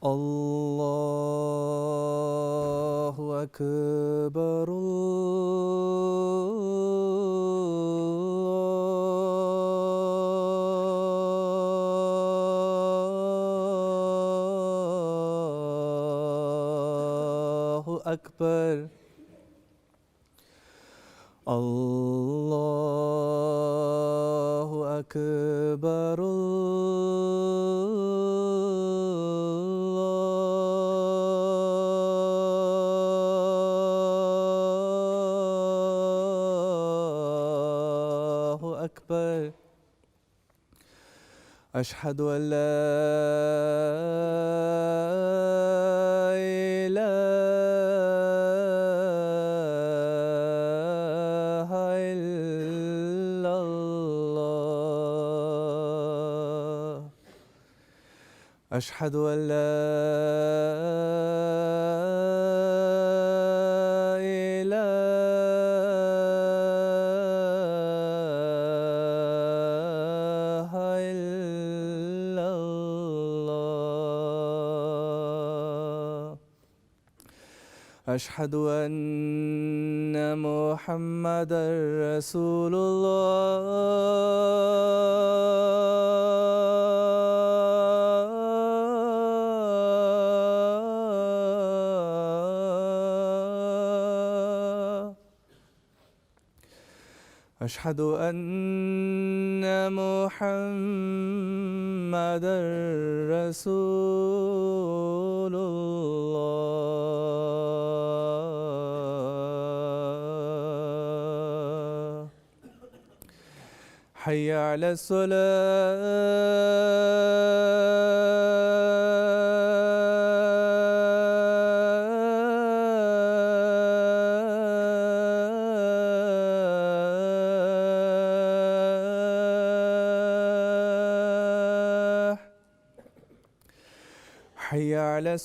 الله أكبر الله أكبر الله أكبر الله أكبر أشهد أن لا إله إلا الله أشهد أن لا إله إلا الله أشهد أن محمدًا رسول الله أشهد أن محمدًا رسول الله حي على الصلاة حي على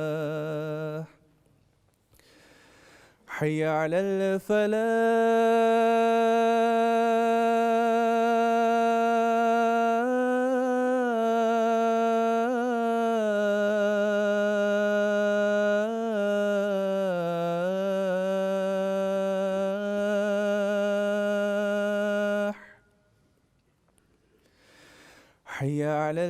الصلاة حي على الفلاح حي على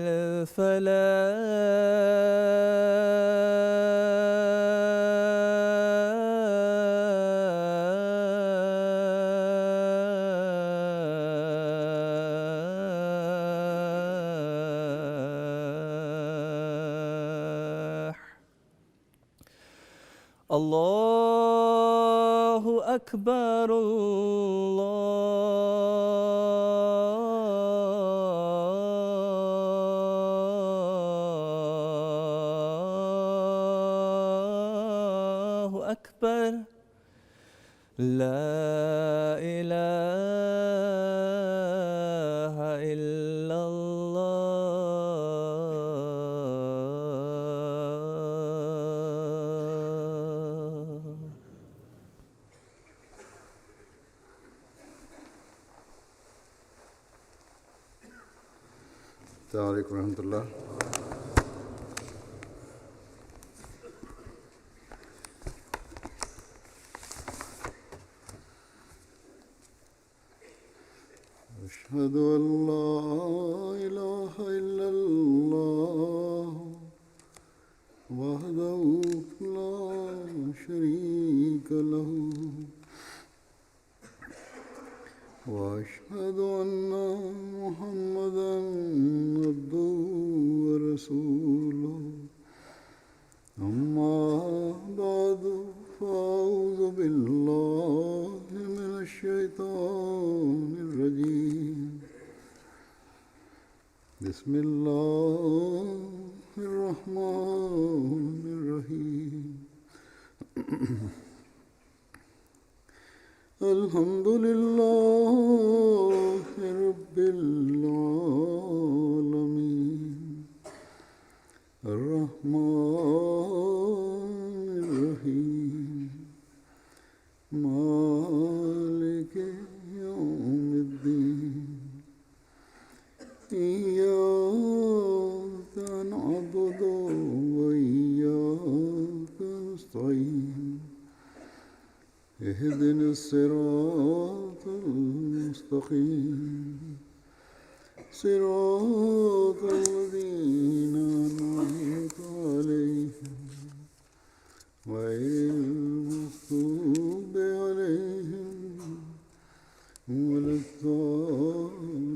الفلاح الله أكبر الله أكبر لا إله إلا الله السلام علیکم ورحمۃ اللہ. أشهد أن لا إله إلا الله وحده لا شريك له وأشهد أن محمدًا عبده ورسوله أما بعد فأعوذ بالله من الشيطان الرجيم بسم الله الرحمن الرحيم الحمد لله رب العالمين الرحيم اهدنا الصراط المستقيم صراط الذين أنعمت عليهم غير المغضوب عليهم ولا الضالين.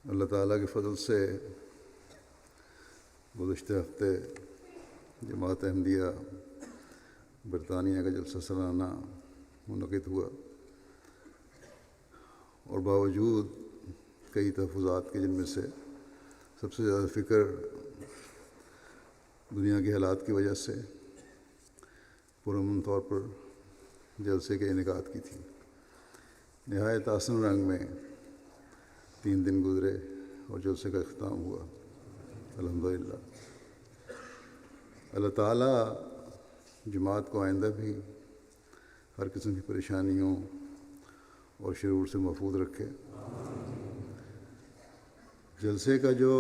اللہ تعالیٰ کے فضل سے گزشتہ ہفتے جماعت احمدیہ برطانیہ کا جلسہ سالانہ منعقد ہوا، اور باوجود کئی تحفظات کے، جن میں سے سب سے زیادہ فکر دنیا کے حالات کی وجہ سے پرامن طور پر جلسے کے انعقاد کی تھی، نہایت آسن رنگ میں 3 دن گزرے اور جلسے کا اختتام ہوا الحمدللہ۔ اللہ تعالیٰ جماعت کو آئندہ بھی ہر قسم کی پریشانیوں اور شرور سے محفوظ رکھے۔ جلسے کا جو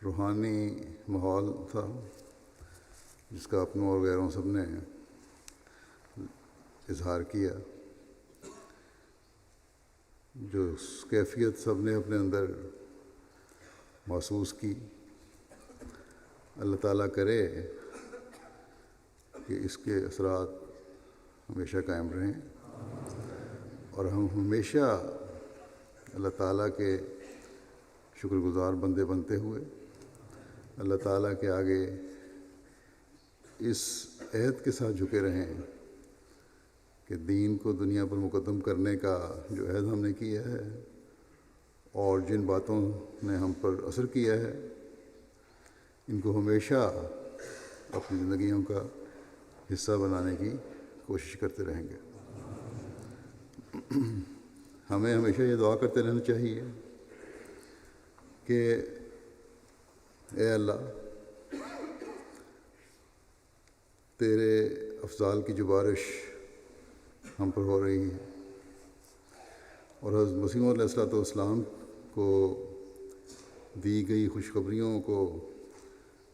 روحانی ماحول تھا، جس کا اپنوں اور غیروں سب نے اظہار کیا، جو کیفیت سب نے اپنے اندر محسوس کی، اللہ تعالیٰ کرے کہ اس کے اثرات ہمیشہ قائم رہیں، اور ہم ہمیشہ اللہ تعالیٰ کے شکر گزار بندے بنتے ہوئے اللہ تعالیٰ کے آگے اس عہد کے ساتھ جھکے رہیں کہ دین کو دنیا پر مقدم کرنے کا جو عہد ہم نے کیا ہے اور جن باتوں نے ہم پر اثر کیا ہے، ان کو ہمیشہ اپنی زندگیوں کا حصہ بنانے کی کوشش کرتے رہیں گے۔ ہمیں ہمیشہ یہ دعا کرتے رہنا چاہیے کہ اے اللہ، تیرے افضال کی جو بارش ہم پر ہو رہی ہے، اور حضرت مسیح علیہ السلام کو دی گئی خوشخبریوں کو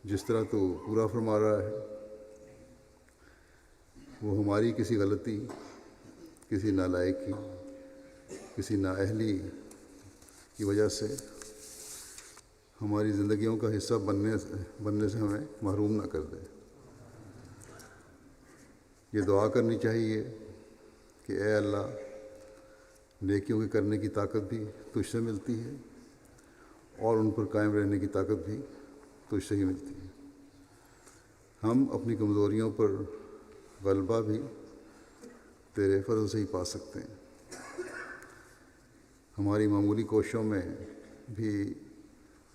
جس طرح تو پورا فرما رہا ہے، وہ ہماری کسی غلطی، کسی نالائقی، کسی نااہلی کی وجہ سے ہماری زندگیوں کا حصہ بننے سے ہمیں محروم نہ کر دے۔ یہ دعا کرنی چاہیے کہ اے اللہ، نیکیوں کے کرنے کی طاقت بھی تجھ سے ملتی ہے، اور ان پر قائم رہنے کی طاقت بھی تجھ سے ہی ملتی ہے۔ ہم اپنی کمزوریوں پر غلبہ بھی تیرے فضل سے ہی پا سکتے ہیں۔ ہماری معمولی کوششوں میں بھی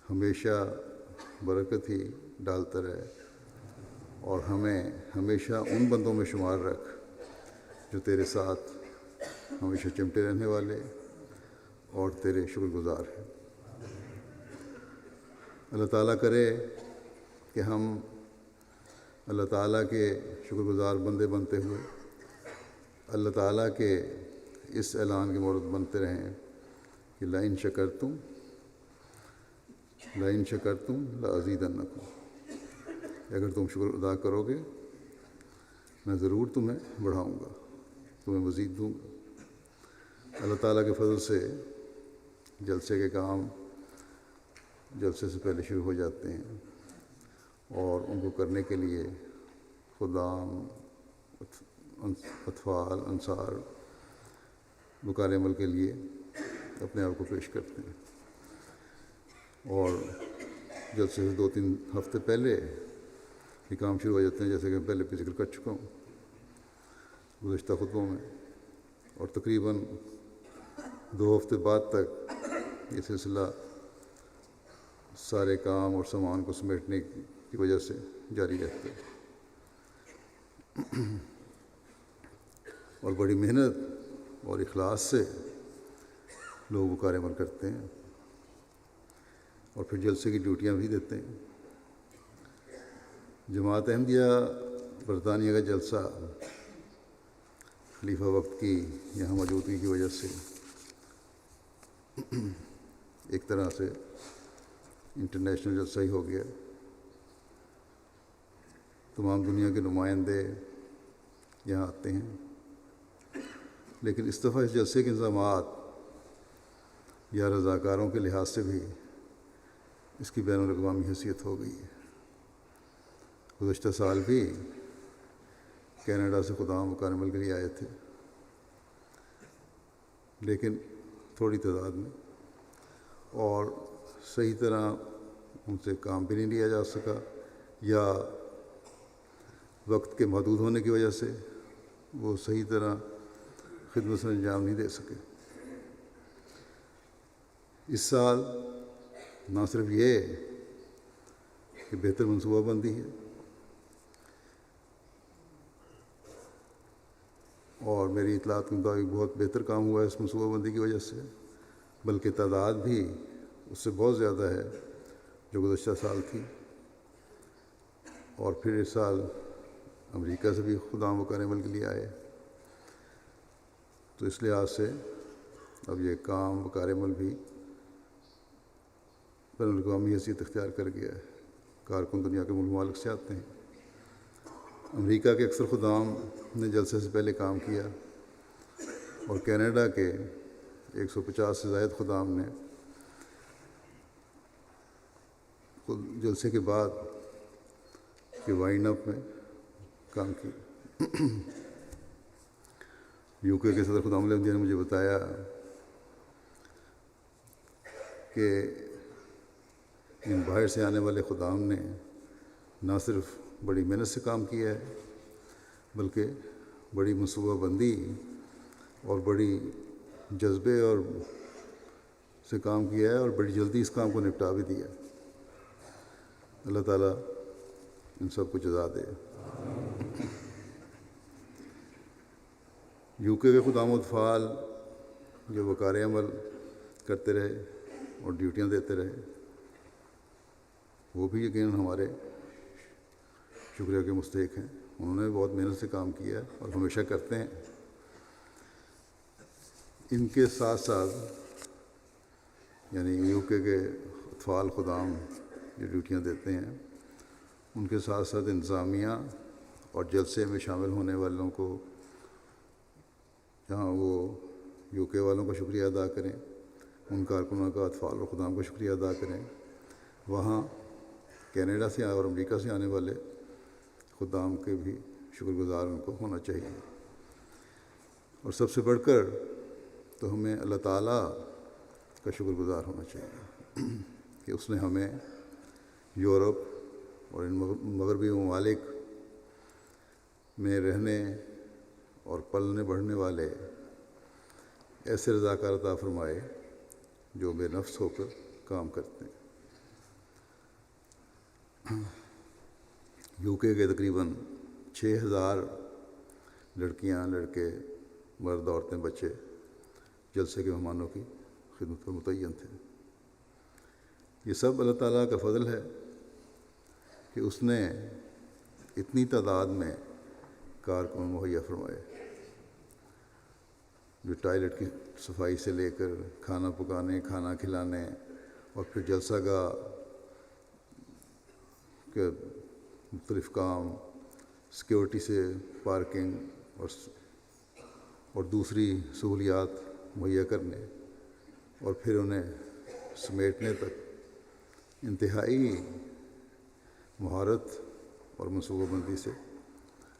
ہمیشہ برکت ہی ڈالتا رہے، اور ہمیں ہمیشہ ان بندوں میں شمار رکھ جو تیرے ساتھ ہمیشہ چمٹے رہنے والے اور تیرے شکر گزار ہیں۔ اللہ تعالیٰ کرے کہ ہم اللہ تعالیٰ کے شکر گزار بندے بنتے ہوئے اللہ تعالیٰ کے اس اعلان کے مورد بنتے رہیں کہ لئن شکرتم لأزیدنکم، اگر تم شکر ادا کرو گے میں ضرور تمہیں بڑھاؤں گا، تمہیں مزید دوں گا۔ اللہ تعالیٰ کے فضل سے جلسے کے کام جلسے سے پہلے شروع ہو جاتے ہیں، اور ان کو کرنے کے لیے خدام، اطفال، انصار بکار عمل کے لیے اپنے آپ کو پیش کرتے ہیں، اور جلسے سے 2-3 ہفتے پہلے یہ کام شروع ہو جاتے ہیں، جیسے کہ میں پہلے بھی ذکر کر چکا ہوں گزشتہ خطبوں میں، اور تقریباً 2 ہفتے بعد تک یہ سلسلہ سارے کام اور سامان کو سمیٹنے کی وجہ سے جاری رہتا ہے، اور بڑی محنت اور اخلاص سے لوگ وقار عمل کرتے ہیں، اور پھر جلسے کی ڈیوٹیاں بھی دیتے ہیں۔ جماعت احمدیہ برطانیہ کا جلسہ خلیفہ وقت کی یہاں موجودگی کی وجہ سے ایک طرح سے انٹرنیشنل جلسہ ہی ہو گیا. تمام دنیا کے نمائندے یہاں آتے ہیں، لیکن اس دفعہ اس جلسے کے انتظامات یا رضاکاروں کے لحاظ سے بھی اس کی بین الاقوامی حیثیت ہو گئی ہے. گزشتہ سال بھی کینیڈا سے خدام مکارمل کے لیے آئے تھے، لیکن تھوڑی تعداد میں، اور صحیح طرح ان سے کام بھی نہیں لیا جا سکا، یا وقت کے محدود ہونے کی وجہ سے وہ صحیح طرح خدمت سے انجام نہیں دے سکے. اس سال نہ صرف یہ کہ بہتر منصوبہ بندی ہے اور میری اطلاعات کے مطابق بہت بہتر کام ہوا ہے اس منصوبہ بندی کی وجہ سے، بلکہ تعداد بھی اس سے بہت زیادہ ہے جو گزشتہ سال تھی. اور پھر اس سال امریکہ سے بھی خدام مکارمل کے لیے آئے، تو اس لحاظ سے اب یہ کام مکارمل بھی بین الاقوامی حیثیت اختیار کر گیا ہے. کارکن دنیا کے ممالک سے آتے ہیں. امریکہ کے اکثر خدام نے جلسے سے پہلے کام کیا، اور کینیڈا کے 150 سے زائد خدام نے جلسے کے بعد کے وائنڈ اپ میں کام کیا. یو کے صدر خدام احمدیہ نے مجھے بتایا کہ ان باہر سے آنے والے خدام نے نہ صرف بڑی محنت سے کام کیا ہے، بلکہ بڑی منصوبہ بندی اور بڑی جذبے اور سے کام کیا ہے، اور بڑی جلدی اس کام کو نپٹا بھی دیا. اللہ تعالیٰ ان سب کو جزا دے. یو کے خدام و فعال جو وقار عمل کرتے رہے اور ڈیوٹیاں دیتے رہے، وہ بھی یقیناً ہمارے شکریہ کے مستحق ہیں. انہوں نے بہت محنت سے کام کیا ہے اور ہمیشہ کرتے ہیں. ان کے ساتھ ساتھ یعنی یو کے اطفال خدام جو ڈیوٹیاں دیتے ہیں، ان کے ساتھ ساتھ انتظامیہ اور جلسے میں شامل ہونے والوں کو، جہاں وہ یو کے والوں کا شکریہ ادا کریں، ان کارکنوں کا اطفال اور خدام کا شکریہ ادا کریں، وہاں کینیڈا سے اور امریکہ سے آنے والے خدام کے بھی شکر گزار ان کو ہونا چاہیے. اور سب سے بڑھ کر تو ہمیں اللہ تعالیٰ کا شکر گزار ہونا چاہیے کہ اس نے ہمیں یورپ اور ان مغربی ممالک میں رہنے اور پلنے بڑھنے والے ایسے رضاکار عطا فرمائے جو بے نفس ہو کر کام کرتے ہیں. یو کے تقریباً 6000 لڑکیاں، لڑکے، مرد، عورتیں، بچے جلسے کے مہمانوں کی خدمت پر متعین تھے. یہ سب اللہ تعالیٰ کا فضل ہے کہ اس نے اتنی تعداد میں کارکن مہیا فرمائے، جو ٹوائلٹ کی صفائی سے لے کر کھانا پکانے، کھانا کھلانے، اور پھر جلسہ گاہ کے مختلف کام، سیکیورٹی سے پارکنگ اور دوسری سہولیات مہیا کرنے، اور پھر انہیں سمیٹنے تک انتہائی مہارت اور منصوبہ بندی سے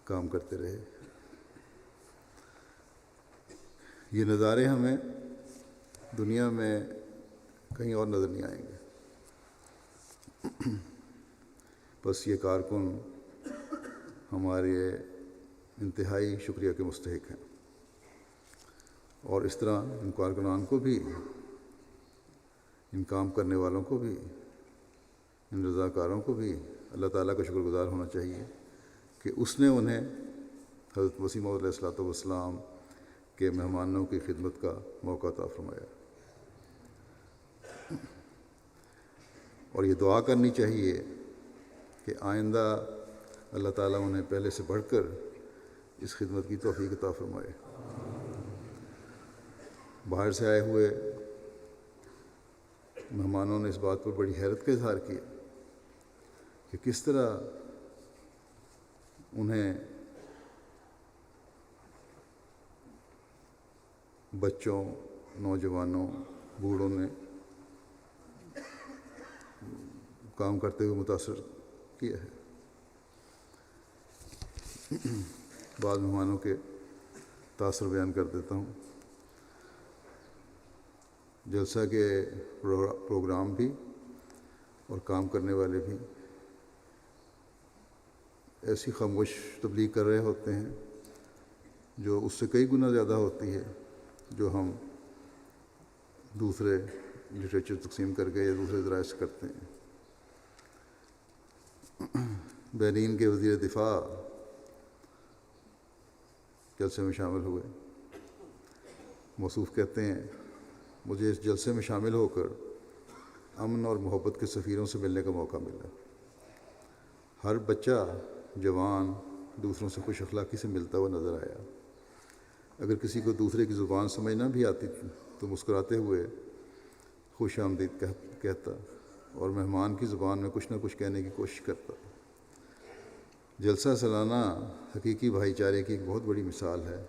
کام کرتے رہے. یہ نظارے ہمیں دنیا میں کہیں اور نظر نہیں آئیں گے. بس یہ کارکن ہمارے انتہائی شکریہ کے مستحق ہیں، اور اس طرح ان کارکنان کو بھی، ان کام کرنے والوں کو بھی، ان رضاکاروں کو بھی اللہ تعالیٰ کا شکر گزار ہونا چاہیے کہ اس نے انہیں حضرت مسیح موعود علیہ السلام کے مہمانوں کی خدمت کا موقع عطا فرمایا. اور یہ دعا کرنی چاہیے کہ آئندہ اللہ تعالیٰ انہیں پہلے سے بڑھ کر اس خدمت کی توفیق عطا فرمائے. باہر سے آئے ہوئے مہمانوں نے اس بات پر بڑی حیرت کا اظہار کیا کہ کس طرح انہیں بچوں، نوجوانوں، بوڑھوں نے کام کرتے ہوئے متاثر کیا ہے۔ بعض مہمانوں کے تاثر بیان کر دیتا ہوں۔ جلسہ کے پروگرام بھی اور کام کرنے والے بھی ایسی خاموش تبلیغ کر رہے ہوتے ہیں جو اس سے کئی گنا زیادہ ہوتی ہے جو ہم دوسرے لٹریچر تقسیم کر کے یا دوسرے ذرائع سے کرتے ہیں۔ بحرین کے وزیر دفاع جلسے میں شامل ہوئے۔ موصوف کہتے ہیں مجھے اس جلسے میں شامل ہو کر امن اور محبت کے سفیروں سے ملنے کا موقع ملا۔ ہر بچہ، جوان دوسروں سے خوش اخلاقی سے ملتا ہوا نظر آیا۔ اگر کسی کو دوسرے کی زبان سمجھ نہ بھی آتی تو مسکراتے ہوئے خوش آمدید کہتا اور مہمان کی زبان میں کچھ نہ کچھ کہنے کی کوشش کرتا۔ جلسہ سالانہ حقیقی بھائی چارے کی ایک بہت بڑی مثال ہے۔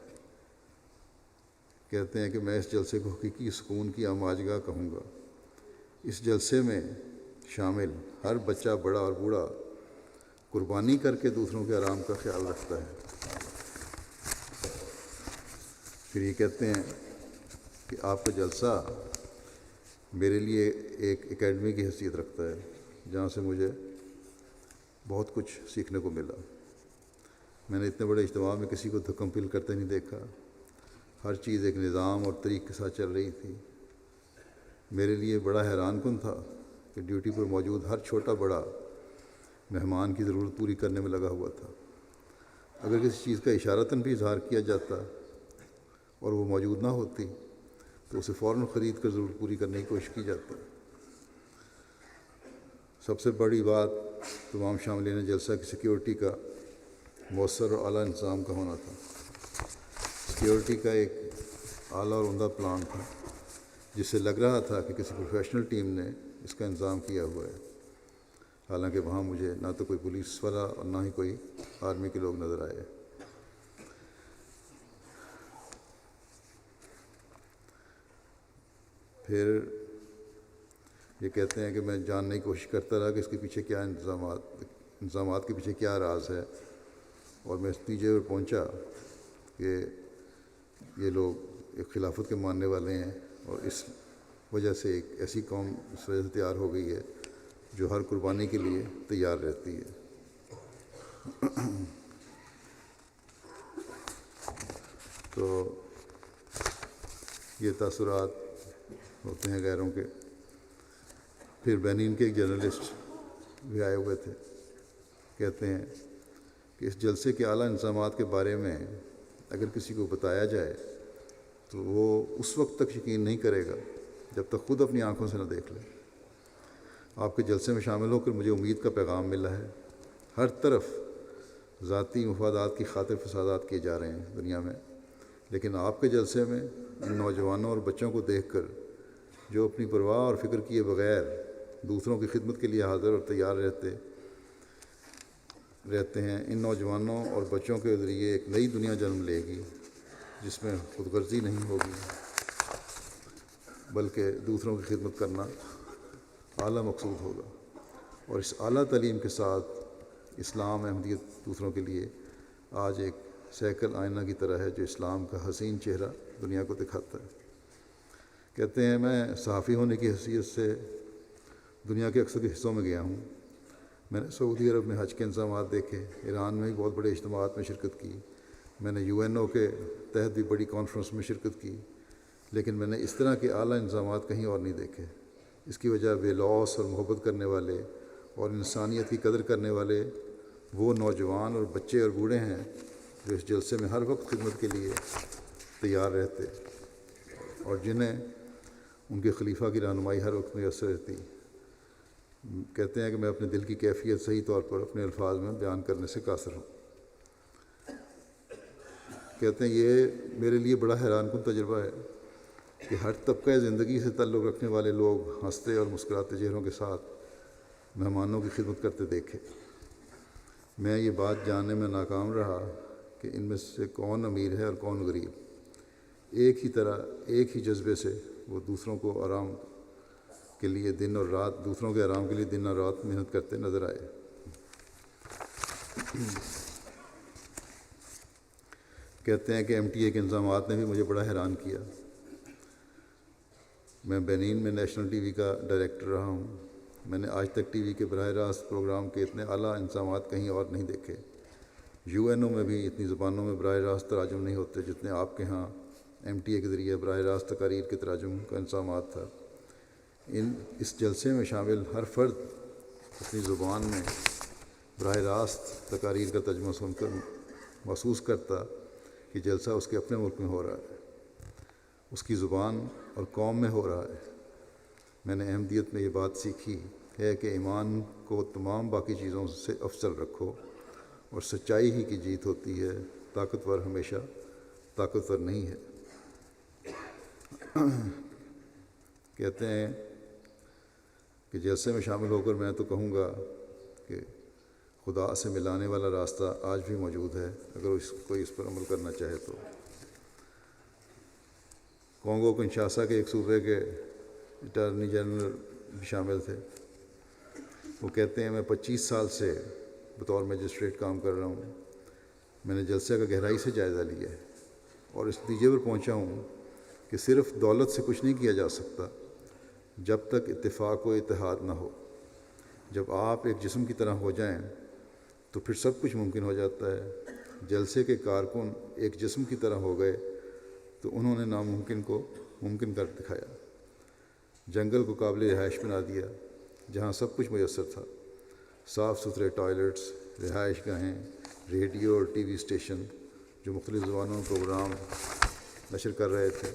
کہتے ہیں کہ میں اس جلسے کو حقیقی سکون کی آماجگاہ کہوں گا۔ اس جلسے میں شامل ہر بچہ، بڑا اور بوڑھا قربانی کر کے دوسروں کے آرام کا خیال رکھتا ہے۔ پھر یہ کہتے ہیں کہ آپ کا جلسہ میرے لیے ایک اکیڈمی کی حیثیت رکھتا ہے جہاں سے مجھے بہت کچھ سیکھنے کو ملا۔ میں نے اتنے بڑے اجتماع میں کسی کو دھکم پل کرتے نہیں دیکھا۔ ہر چیز ایک نظام اور طریق کے ساتھ چل رہی تھی۔ میرے لیے بڑا حیران کن تھا کہ ڈیوٹی پر موجود ہر چھوٹا بڑا مہمان کی ضرورت پوری کرنے میں لگا ہوا تھا۔ اگر کسی چیز کا اشارتاً بھی اظہار کیا جاتا اور وہ موجود نہ ہوتی تو اسے فوراً خرید کر ضرورت پوری کرنے کی کوشش کی جاتی۔ سب سے بڑی بات تمام شاملین جلسہ کی سیکیورٹی کا مؤثر اور اعلیٰ انتظام کا ہونا تھا۔ سیکیورٹی کا ایک اعلیٰ اور عمدہ پلان تھا جس سے لگ رہا تھا کہ کسی پروفیشنل ٹیم نے اس کا انتظام کیا ہوا ہے، حالانکہ وہاں مجھے نہ تو کوئی پولیس والا اور نہ ہی کوئی آرمی کے لوگ نظر آئے۔ پھر یہ کہتے ہیں کہ میں جاننے کی کوشش کرتا رہا کہ اس کے پیچھے کیا انتظامات کے پیچھے کیا راز ہے، اور میں اس نتیجے پر پہنچا کہ یہ لوگ ایک خلافت کے ماننے والے ہیں اور اس وجہ سے ایک ایسی قوم اس وجہ سے تیار ہو گئی ہے جو ہر قربانی کے لیے تیار رہتی ہے۔ تو یہ تاثرات ہوتے ہیں غیروں کے۔ پھر بحرین کے ایک جرنلسٹ بھی آئے ہوئے تھے۔ کہتے ہیں کہ اس جلسے کے اعلیٰ انتظامات کے بارے میں اگر کسی کو بتایا جائے تو وہ اس وقت تک یقین نہیں کرے گا جب تک خود اپنی آنکھوں سے نہ دیکھ لے۔ آپ کے جلسے میں شامل ہو کر مجھے امید کا پیغام ملا ہے۔ ہر طرف ذاتی مفادات کی خاطر فسادات کیے جا رہے ہیں دنیا میں، لیکن آپ کے جلسے میں ان نوجوانوں اور بچوں کو دیکھ کر جو اپنی پرواہ اور فکر کیے بغیر دوسروں کی خدمت کے لیے حاضر اور تیار رہتے ہیں، ان نوجوانوں اور بچوں کے ذریعے ایک نئی دنیا جنم لے گی جس میں خود غرضی نہیں ہوگی بلکہ دوسروں کی خدمت کرنا اعلیٰ مقصود ہوگا۔ اور اس اعلیٰ تعلیم کے ساتھ اسلام احمدیت دوسروں کے لیے آج ایک سیکل آئینہ کی طرح ہے جو اسلام کا حسین چہرہ دنیا کو دکھاتا ہے۔ کہتے ہیں میں صحافی ہونے کی حیثیت سے دنیا کے اکثر حصوں میں گیا ہوں۔ میں نے سعودی عرب میں حج کے انتظامات دیکھے، ایران میں بھی بہت بڑے اجتماعات میں شرکت کی، میں نے UNO کے تحت بھی بڑی کانفرنس میں شرکت کی، لیکن میں نے اس طرح کے اعلیٰ انتظامات کہیں اور نہیں دیکھے۔ اس کی وجہ بے لوث اور محبت کرنے والے اور انسانیت کی قدر کرنے والے وہ نوجوان اور بچے اور بوڑھے ہیں جو اس جلسے میں ہر وقت خدمت کے لیے تیار رہتے اور جنہیں ان کے خلیفہ کی رہنمائی ہر وقت میسر رہتی۔ کہتے ہیں کہ میں اپنے دل کی کیفیت صحیح طور پر اپنے الفاظ میں بیان کرنے سے قاصر ہوں۔ کہتے ہیں یہ میرے لیے بڑا حیران کن تجربہ ہے کہ ہر طبقہ زندگی سے تعلق رکھنے والے لوگ ہنستے اور مسکراتے چہروں کے ساتھ مہمانوں کی خدمت کرتے دیکھے۔ میں یہ بات جاننے میں ناکام رہا کہ ان میں سے کون امیر ہے اور کون غریب۔ ایک ہی جذبے سے وہ دوسروں کے آرام کے لیے دن اور رات محنت کرتے نظر آئے۔ کہتے ہیں کہ MTA کے انتظامات نے بھی مجھے بڑا حیران کیا۔ میں بینین میں نیشنل ٹی وی کا ڈائریکٹر رہا ہوں۔ میں نے آج تک ٹی وی کے براہ راست پروگرام کے اتنے اعلیٰ انتظامات کہیں اور نہیں دیکھے۔ UNO میں بھی اتنی زبانوں میں براہ راست تراجم نہیں ہوتے جتنے آپ کے ہاں MTA کے ذریعے براہ راست تقاریر کے تراجم کا انتظامات تھا۔ اس جلسے میں شامل ہر فرد اپنی زبان میں براہ راست تقاریر کا ترجمہ سن کر محسوس کرتا کہ جلسہ اس کے اپنے ملک میں ہو رہا ہے، اس کی زبان اور قوم میں ہو رہا ہے۔ میں نے احمدیت میں یہ بات سیکھی ہے کہ ایمان کو تمام باقی چیزوں سے افضل رکھو اور سچائی ہی کی جیت ہوتی ہے۔ طاقتور ہمیشہ طاقتور نہیں ہے۔ کہتے ہیں کہ جلسے میں شامل ہو کر میں تو کہوں گا کہ خدا سے ملانے والا راستہ آج بھی موجود ہے اگر کوئی اس پر عمل کرنا چاہے تو۔ کونگو کنشاسا کے ایک صوبے کے اٹارنی جنرل بھی شامل تھے۔ وہ کہتے ہیں میں 25 سال سے بطور مجسٹریٹ کام کر رہا ہوں۔ میں نے جلسے کا گہرائی سے جائزہ لیا ہے اور اس نتیجے پر پہنچا ہوں کہ صرف دولت سے کچھ نہیں کیا جا سکتا جب تک اتفاق و اتحاد نہ ہو۔ جب آپ ایک جسم کی طرح ہو جائیں تو پھر سب کچھ ممکن ہو جاتا ہے۔ جلسے کے کارکن ایک جسم کی طرح ہو گئے تو انہوں نے ناممکن کو ممکن کر دکھایا۔ جنگل کو قابل رہائش بنا دیا جہاں سب کچھ میسر تھا، صاف ستھرے ٹوائلٹس، رہائش گاہیں، ریڈیو اور ٹی وی اسٹیشن جو مختلف زبانوں میں پروگرام نشر کر رہے تھے۔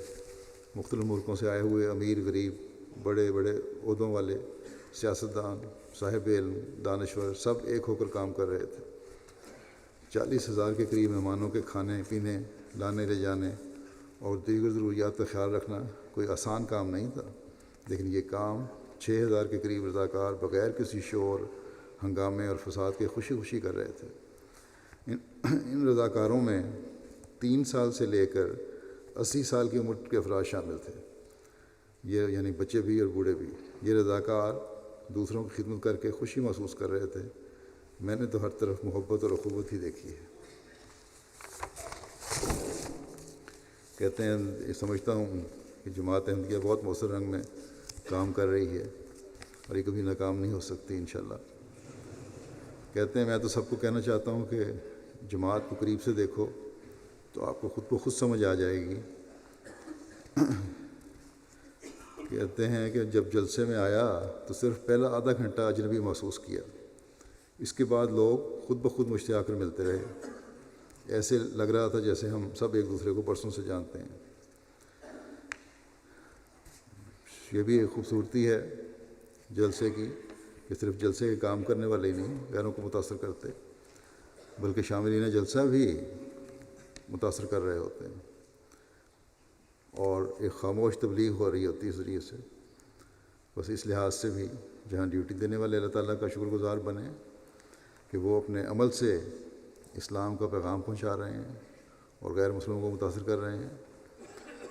مختلف ملکوں سے آئے ہوئے امیر غریب، بڑے بڑے عہدوں والے، سیاستدان، صاحب علم، دانشور سب ایک ہو کر کام کر رہے تھے۔ 40,000 کے قریب مہمانوں کے کھانے پینے، لانے لے جانے اور دیگر ضروریات کا خیال رکھنا کوئی آسان کام نہیں تھا، لیکن یہ کام 6,000 کے قریب رضاکار بغیر کسی شور، ہنگامے اور فساد کے خوشی خوشی کر رہے تھے۔ ان رضاکاروں میں 3 سال سے لے کر 80 سال کی عمر کے افراد شامل تھے، یہ یعنی بچے بھی اور بوڑھے بھی۔ یہ رضاکار دوسروں کی خدمت کر کے خوشی محسوس کر رہے تھے۔ میں نے تو ہر طرف محبت اور اخوت ہی دیکھی ہے۔ کہتے ہیں یہ سمجھتا ہوں کہ جماعت احمدیہ بہت مؤثر رنگ میں کام کر رہی ہے اور یہ کبھی ناکام نہیں ہو سکتی انشاءاللہ۔ کہتے ہیں میں تو سب کو کہنا چاہتا ہوں کہ جماعت کو قریب سے دیکھو تو آپ کو خود بخود سمجھ آ جائے گی۔ کہتے ہیں کہ جب جلسے میں آیا تو صرف پہلا آدھا گھنٹہ اجنبی محسوس کیا، اس کے بعد لوگ خود بخود مجھ سے آ کر ملتے رہے۔ ایسے لگ رہا تھا جیسے ہم سب ایک دوسرے کو برسوں سے جانتے ہیں۔ یہ بھی ایک خوبصورتی ہے جلسے کی کہ صرف جلسے کے کام کرنے والے ہی نہیں غیروں کو متاثر کرتے، بلکہ شاملین جلسہ بھی متاثر کر رہے ہوتے ہیں اور ایک خاموش تبلیغ ہو رہی ہوتی ہے اس ذریعے سے۔ بس اس لحاظ سے بھی جہاں ڈیوٹی دینے والے اللہ تعالیٰ کا شکر گزار بنیں کہ وہ اپنے عمل سے اسلام کا پیغام پہنچا رہے ہیں اور غیر مسلموں کو متاثر کر رہے ہیں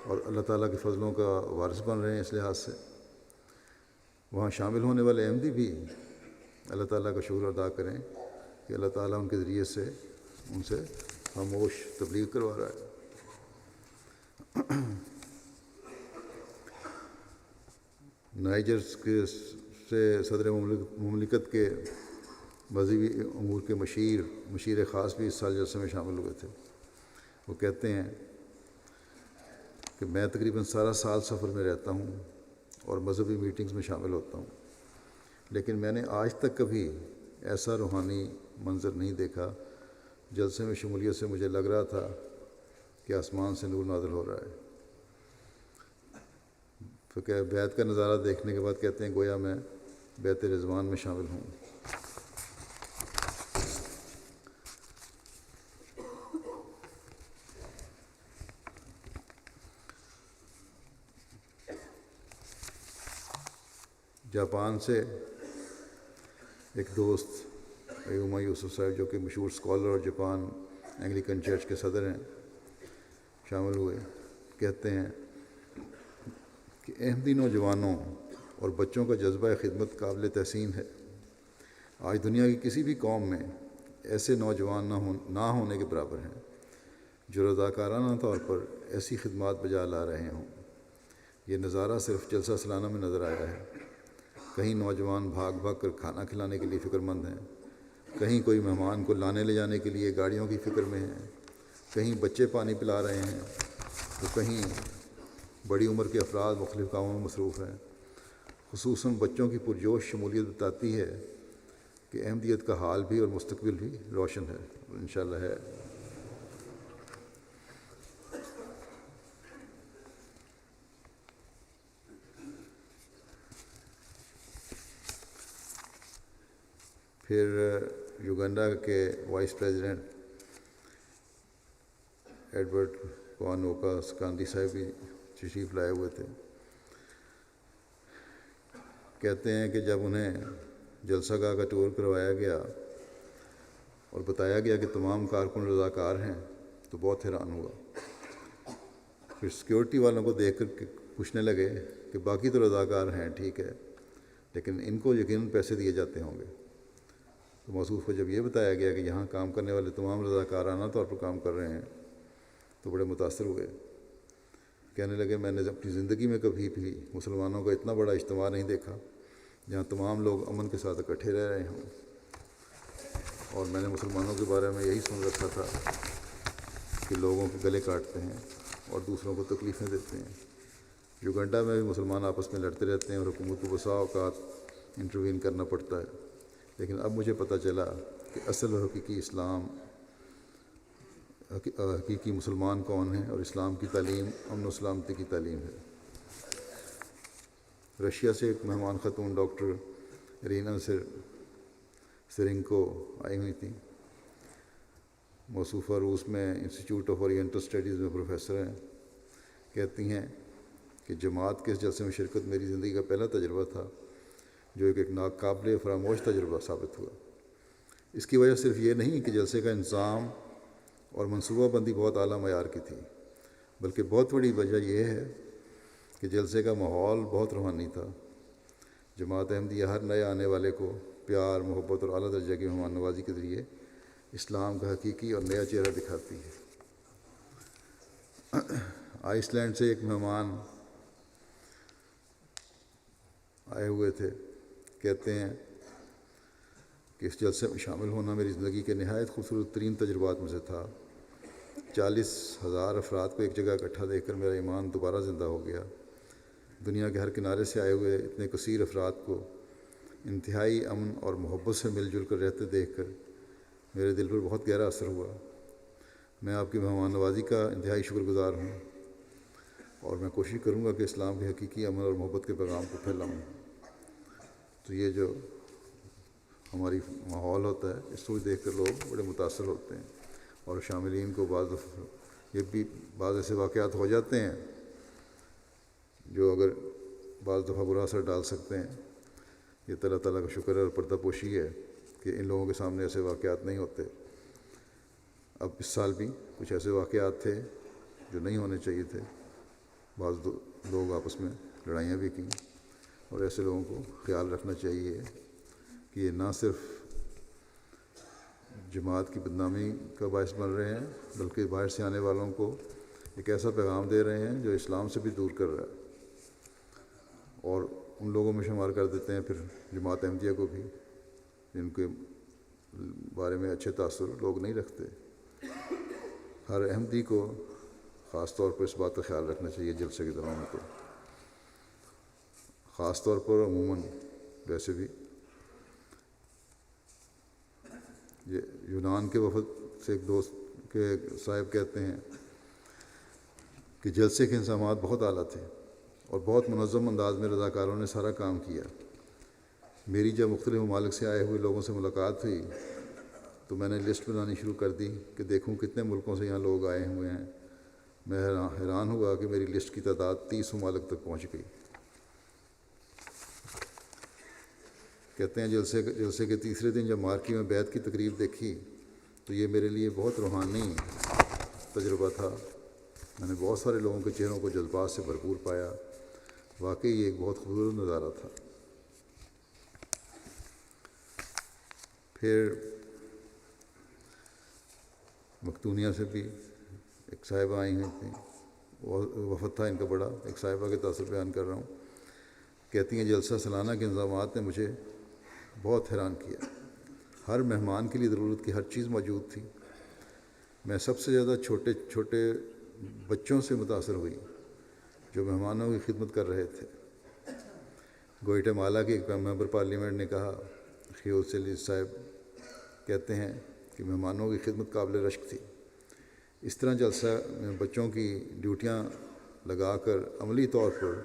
اور اللہ تعالیٰ کے فضلوں کا وارث بن رہے ہیں۔ اس لحاظ سے وہاں شامل ہونے والے احمدی بھی اللہ تعالیٰ کا شکر ادا کریں کہ اللہ تعالیٰ ان کے ذریعے سے ان سے خاموش تبلیغ کروا رہا ہے۔ نائجر سے صدر مملکت کے مذہبی امور کے مشیر خاص بھی اس سال جلسے میں شامل ہوئے تھے۔ وہ کہتے ہیں کہ میں تقریباً سارا سال سفر میں رہتا ہوں اور مذہبی میٹنگز میں شامل ہوتا ہوں، لیکن میں نے آج تک کبھی ایسا روحانی منظر نہیں دیکھا۔ جلسے میں شمولیت سے مجھے لگ رہا تھا کہ آسمان سے نور نازل ہو رہا ہے۔ تو کہ بیت کا نظارہ دیکھنے کے بعد کہتے ہیں گویا میں بیت رضوان میں شامل ہوں۔ جاپان سے ایک دوست ایوما یوسف صاحب جو کہ مشہور اسکالر اور جاپان اینگلیکن چرچ کے صدر ہیں شامل ہوئے. کہتے ہیں کہ احمدی نوجوانوں اور بچوں کا جذبہ خدمت قابل تحسین ہے. آج دنیا کی کسی بھی قوم میں ایسے نوجوان نہ ہونے کے برابر ہیں جو رضاکارانہ طور پر ایسی خدمات بجا لا رہے ہوں. یہ نظارہ صرف جلسہ سالانہ میں نظر آیا ہے. کہیں نوجوان بھاگ بھاگ کر کھانا کھلانے کے لیے فکر مند ہیں، کہیں کوئی مہمان کو لانے لے جانے کے لیے گاڑیوں کی فکر میں ہیں، کہیں بچے پانی پلا رہے ہیں، تو کہیں بڑی عمر کے افراد مختلف کاموں میں مصروف ہیں. خصوصاً بچوں کی پرجوش شمولیت بتاتی ہے کہ احمدیت کا حال بھی اور مستقبل بھی روشن ہے، اور انشاءاللہ ہے. پھر یوگنڈا کے وائس پریزیڈنٹ ایڈورڈ کوانوکا سکاندی صاحب بھی تشریف لائے ہوئے تھے. کہتے ہیں کہ جب انہیں جلسہ گاہ کا ٹور کروایا گیا اور بتایا گیا کہ تمام کارکن رضاکار ہیں تو بہت حیران ہوا. پھر سیکیورٹی والوں کو دیکھ کر پوچھنے لگے کہ باقی تو رضاکار ہیں ٹھیک ہے، لیکن ان کو یقیناً پیسے دیے جاتے ہوں گے. تو موصوف کو جب یہ بتایا گیا کہ یہاں کام کرنے والے تمام رضاکارانہ طور پر کام کر رہے ہیں تو بڑے متاثر ہوئے. کہنے لگے میں نے اپنی زندگی میں کبھی بھی مسلمانوں کا اتنا بڑا اجتماع نہیں دیکھا جہاں تمام لوگ امن کے ساتھ اکٹھے رہ رہے ہوں. اور میں نے مسلمانوں کے بارے میں یہی سن رکھا تھا کہ لوگوں کے گلے کاٹتے ہیں اور دوسروں کو تکلیفیں دیتے ہیں. یوگنڈا میں بھی مسلمان آپس میں لڑتے رہتے ہیں اور حکومت کو بسا اوقات انٹروین کرنا پڑتا ہے. لیکن اب مجھے پتہ چلا کہ اصل اور حقیقی مسلمان کون ہیں، اور اسلام کی تعلیم امن و سلامتی کی تعلیم ہے. رشیا سے ایک مہمان خاتون ڈاکٹر ارینا سرنکو آئی ہوئی تھیں. موصوفہ روس میں انسٹیٹیوٹ آف اورینٹل اسٹڈیز میں پروفیسر ہیں. کہتی ہیں کہ جماعت کے اس جلسے میں شرکت میری زندگی کا پہلا تجربہ تھا جو ایک ناقابل فراموش تجربہ ثابت ہوا. اس کی وجہ صرف یہ نہیں کہ جلسے کا انظام اور منصوبہ بندی بہت اعلیٰ معیار کی تھی، بلکہ بہت بڑی وجہ یہ ہے کہ جلسے کا ماحول بہت روحانی تھا. جماعت احمدیہ ہر نئے آنے والے کو پیار، محبت اور اعلیٰ درجے کی مہمان نوازی کے ذریعے اسلام کا حقیقی اور نیا چہرہ دکھاتی ہے. آئس لینڈ سے ایک مہمان آئے ہوئے تھے. کہتے ہیں کہ اس جلسے میں شامل ہونا میری زندگی کے نہایت خوبصورت ترین تجربات میں سے تھا. 40,000 افراد کو ایک جگہ اکٹھا دیکھ کر میرا ایمان دوبارہ زندہ ہو گیا. دنیا کے ہر کنارے سے آئے ہوئے اتنے کثیر افراد کو انتہائی امن اور محبت سے مل جل کر رہتے دیکھ کر میرے دل پر بہت گہرا اثر ہوا. میں آپ کی مہمان نوازی کا انتہائی شکر گزار ہوں اور میں کوشش کروں گا کہ اسلام کے حقیقی امن اور محبت کے پیغام کو پھیلاؤں. تو یہ جو ہماری ماحول ہوتا ہے اس کو دیکھ کر لوگ بڑے متاثر ہوتے ہیں، اور شاملین کو بعض ایسے واقعات ہو جاتے ہیں جو اگر بعض دفعہ برا اثر ڈال سکتے ہیں. یہ اللہ تعالیٰ کا شکر ہے اور پردہ پوشی ہے کہ ان لوگوں کے سامنے ایسے واقعات نہیں ہوتے. اب اس سال بھی کچھ ایسے واقعات تھے جو نہیں ہونے چاہیے تھے. بعض لوگ آپس میں لڑائیاں بھی کیں، اور ایسے لوگوں کو خیال رکھنا چاہیے کہ یہ نہ صرف جماعت کی بدنامی کا باعث بن رہے ہیں بلکہ باہر سے آنے والوں کو ایک ایسا پیغام دے رہے ہیں جو اسلام سے بھی دور کر رہا ہے، اور ان لوگوں میں شمار کر دیتے ہیں پھر جماعت احمدیہ کو بھی، جن کے بارے میں اچھے تاثر لوگ نہیں رکھتے. ہر احمدی کو خاص طور پر اس بات کا خیال رکھنا چاہیے جلسے کے دوران کو، خاص طور پر عموماً ویسے بھی. یہ یونان کے وفد سے ایک دوست کے صاحب کہتے ہیں کہ جلسے کے انتظامات بہت اعلیٰ تھے اور بہت منظم انداز میں رضاکاروں نے سارا کام کیا. میری جب مختلف ممالک سے آئے ہوئے لوگوں سے ملاقات ہوئی تو میں نے لسٹ بنانی شروع کر دی کہ دیکھوں کتنے ملکوں سے یہاں لوگ آئے ہوئے ہیں. میں حیران ہوا کہ میری لسٹ کی تعداد 30 ممالک تک پہنچ گئی. کہتے ہیں جلسے کے تیسرے دن جب مارکی میں بیعت کی تقریب دیکھی تو یہ میرے لیے بہت روحانی تجربہ تھا۔ میں نے بہت سارے لوگوں کے چہروں کو جذبات سے بھرپور پایا۔ واقعی یہ ایک بہت خوبصورت نظارہ تھا۔ پھر مقدونیہ سے بھی ایک صاحبہ آئی ہیں تھیں، وفد تھا ان کا بڑا، ایک صاحبہ کے تاثر بیان کر رہا ہوں۔ کہتی ہیں جلسہ سالانہ کے انتظامات نے مجھے بہت حیران کیا۔ ہر مہمان کے لیے ضرورت کی ہر چیز موجود تھی۔ میں سب سے زیادہ چھوٹے چھوٹے بچوں سے متاثر ہوئی جو مہمانوں کی خدمت کر رہے تھے۔ گوئٹے مالا کے ایک ممبر پارلیمنٹ نے کہا، خیول سلی صاحب کہتے ہیں کہ مہمانوں کی خدمت قابل رشک تھی۔ اس طرح جلسہ میں بچوں کی ڈیوٹیاں لگا کر عملی طور پر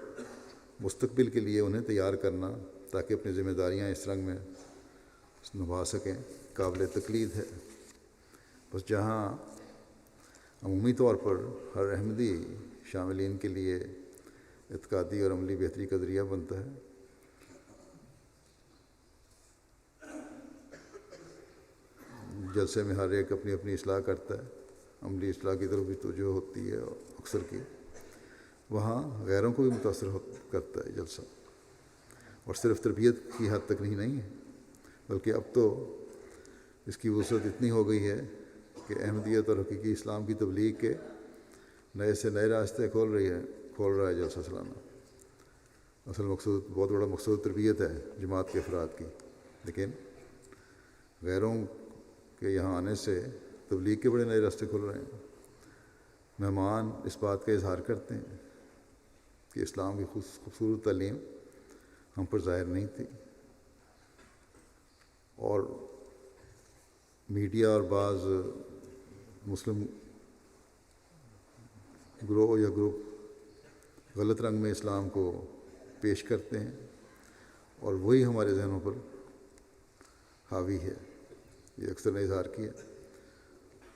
مستقبل کے لیے انہیں تیار کرنا تاکہ اپنی ذمہ داریاں اس رنگ میں نبھا سکیں، قابل تقلید ہے۔ بس جہاں عمومی طور پر ہر احمدی شاملین کے لیے اعتقادی اور عملی بہتری کا ذریعہ بنتا ہے، جلسے میں ہر ایک اپنی اپنی اصلاح کرتا ہے، عملی اصلاح کی طرف بھی توجہ ہوتی ہے اکثر کی، وہاں غیروں کو بھی متاثر کرتا ہے جلسہ۔ اور صرف تربیت کی حد تک نہیں ہے، بلکہ اب تو اس کی وسعت اتنی ہو گئی ہے کہ احمدیت اور حقیقی اسلام کی تبلیغ کے نئے سے نئے راستے کھول رہا ہے جلسہ سالانہ۔ اصل مقصود، بہت بڑا مقصود تربیت ہے جماعت کے افراد کی، لیکن غیروں کے یہاں آنے سے تبلیغ کے بڑے نئے راستے کھل رہے ہیں۔ مہمان اس بات کا اظہار کرتے ہیں کہ اسلام کی خوبصورت تعلیم ہم پر ظاہر نہیں تھی، اور میڈیا اور بعض مسلم گروہ یا گروپ غلط رنگ میں اسلام کو پیش کرتے ہیں اور وہی ہمارے ذہنوں پر حاوی ہے۔ یہ اکثر نے اظہار کیا،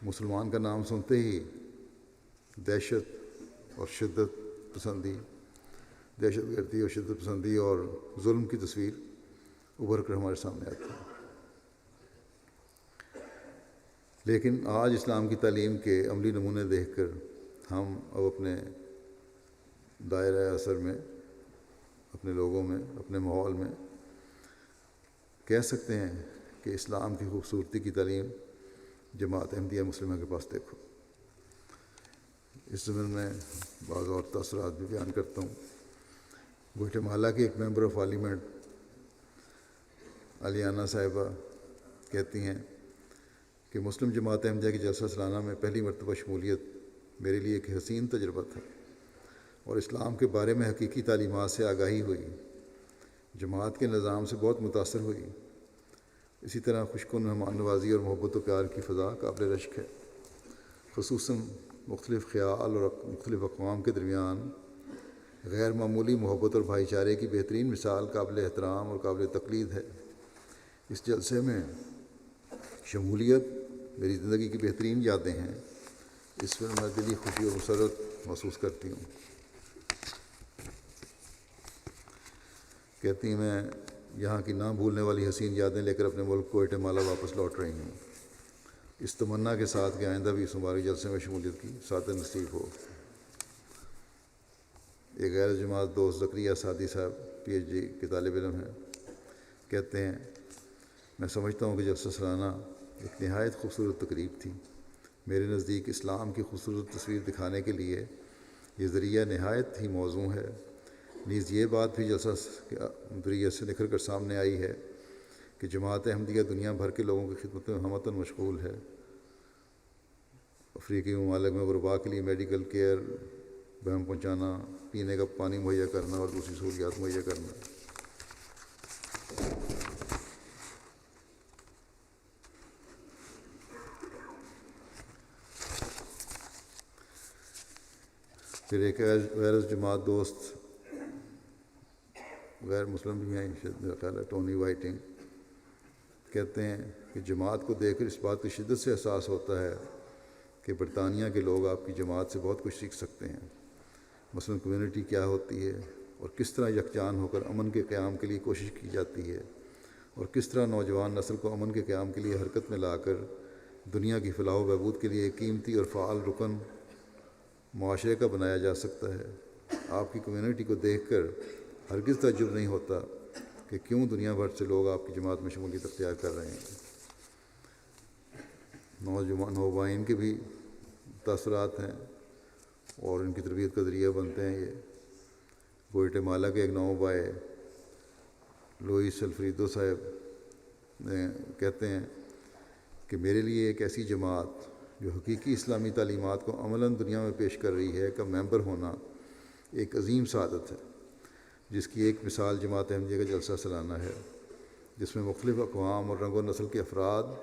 مسلمان کا نام سنتے ہی دہشت گردی اور شدت پسندی اور ظلم کی تصویر ابھر کر ہمارے سامنے آتی ہے۔ لیکن آج اسلام کی تعلیم کے عملی نمونے دیکھ کر ہم اب اپنے دائرہ اثر میں، اپنے لوگوں میں، اپنے ماحول میں کہہ سکتے ہیں کہ اسلام کی خوبصورتی کی تعلیم جماعت احمدیہ مسلمہ کے پاس دیکھو۔ اس ضمن میں بعض اور تاثرات بھی بیان کرتا ہوں۔ گوئٹے مالا کے ایک ممبر آف پارلیمنٹ علیانہ صاحبہ کہتی ہیں کہ مسلم جماعت احمدیہ کی جلسہ سالانہ میں پہلی مرتبہ شمولیت میرے لیے ایک حسین تجربہ تھا اور اسلام کے بارے میں حقیقی تعلیمات سے آگاہی ہوئی۔ جماعت کے نظام سے بہت متاثر ہوئی۔ اسی طرح خوشکن مہمان نوازی اور محبت و پیار کی فضا قابل رشک ہے، خصوصاً مختلف خیال اور مختلف اقوام کے درمیان غیر معمولی محبت اور بھائی چارے کی بہترین مثال قابل احترام اور قابل تقلید ہے۔ اس جلسے میں شمولیت میری زندگی کی بہترین یادیں ہیں۔ اس میں میں دلی خوشی اور مسرت محسوس کرتی ہوں۔ کہتی ہیں میں یہاں کی نہ بھولنے والی حسین یادیں لے کر اپنے ملک گوئٹے مالا واپس لوٹ رہی ہوں، اس تمنا کے ساتھ کہ آئندہ بھی اس مبارک جلسے میں شمولیت کی سعادت نصیب ہو۔ ایک غیر جماعت دوست زکریا سعدی صاحب PhD کے طالب علم ہیں، کہتے ہیں میں سمجھتا ہوں کہ جلسہ سالانہ ایک نہایت خوبصورت تقریب تھی۔ میرے نزدیک اسلام کی خوبصورت تصویر دکھانے کے لیے یہ ذریعہ نہایت ہی موزوں ہے۔ نیز یہ بات بھی جلسہ کے ذریعے سے نکھر کر سامنے آئی ہے کہ جماعت احمدیہ دنیا بھر کے لوگوں کی خدمت میں ہمتاً مشغول ہے۔ افریقی ممالک میں غربا کے لیے میڈیکل کیئر بہم پہنچانا، پینے کا پانی مہیا کرنا اور دوسری سہولیات مہیا کرنا۔ پھر ایک غیر جماعت دوست غیر مسلم بھی ہیں، میرا خیال ہے ٹونی وائٹنگ، کہتے ہیں کہ جماعت کو دیکھ کر اس بات کی شدت سے احساس ہوتا ہے کہ برطانیہ کے لوگ آپ کی جماعت سے بہت کچھ سیکھ سکتے ہیں۔ مثلاً کمیونٹی کیا ہوتی ہے اور کس طرح یکجان ہو کر امن کے قیام کے لیے کوشش کی جاتی ہے، اور کس طرح نوجوان نسل کو امن کے قیام کے لیے حرکت میں لا کر دنیا کی فلاح و بہبود کے لیے ایک قیمتی اور فعال رکن معاشرے کا بنایا جا سکتا ہے۔ آپ کی کمیونٹی کو دیکھ کر ہرگز تعجب نہیں ہوتا کہ کیوں دنیا بھر سے لوگ آپ کی جماعت میں شمولیت اختیار کر رہے ہیں۔ نوجوان کے بھی تاثرات ہیں اور ان کی تربیت کا ذریعہ بنتے ہیں۔ یہ گوئٹے مالا کے ایک نوبائے لوئس الفریدو صاحب کہتے ہیں کہ میرے لیے ایک ایسی جماعت جو حقیقی اسلامی تعلیمات کو عملاً دنیا میں پیش کر رہی ہے کا ممبر ہونا ایک عظیم سعادت ہے، جس کی ایک مثال جماعت احمدیہ کا جلسہ سالانہ ہے، جس میں مختلف اقوام اور رنگ و نسل کے افراد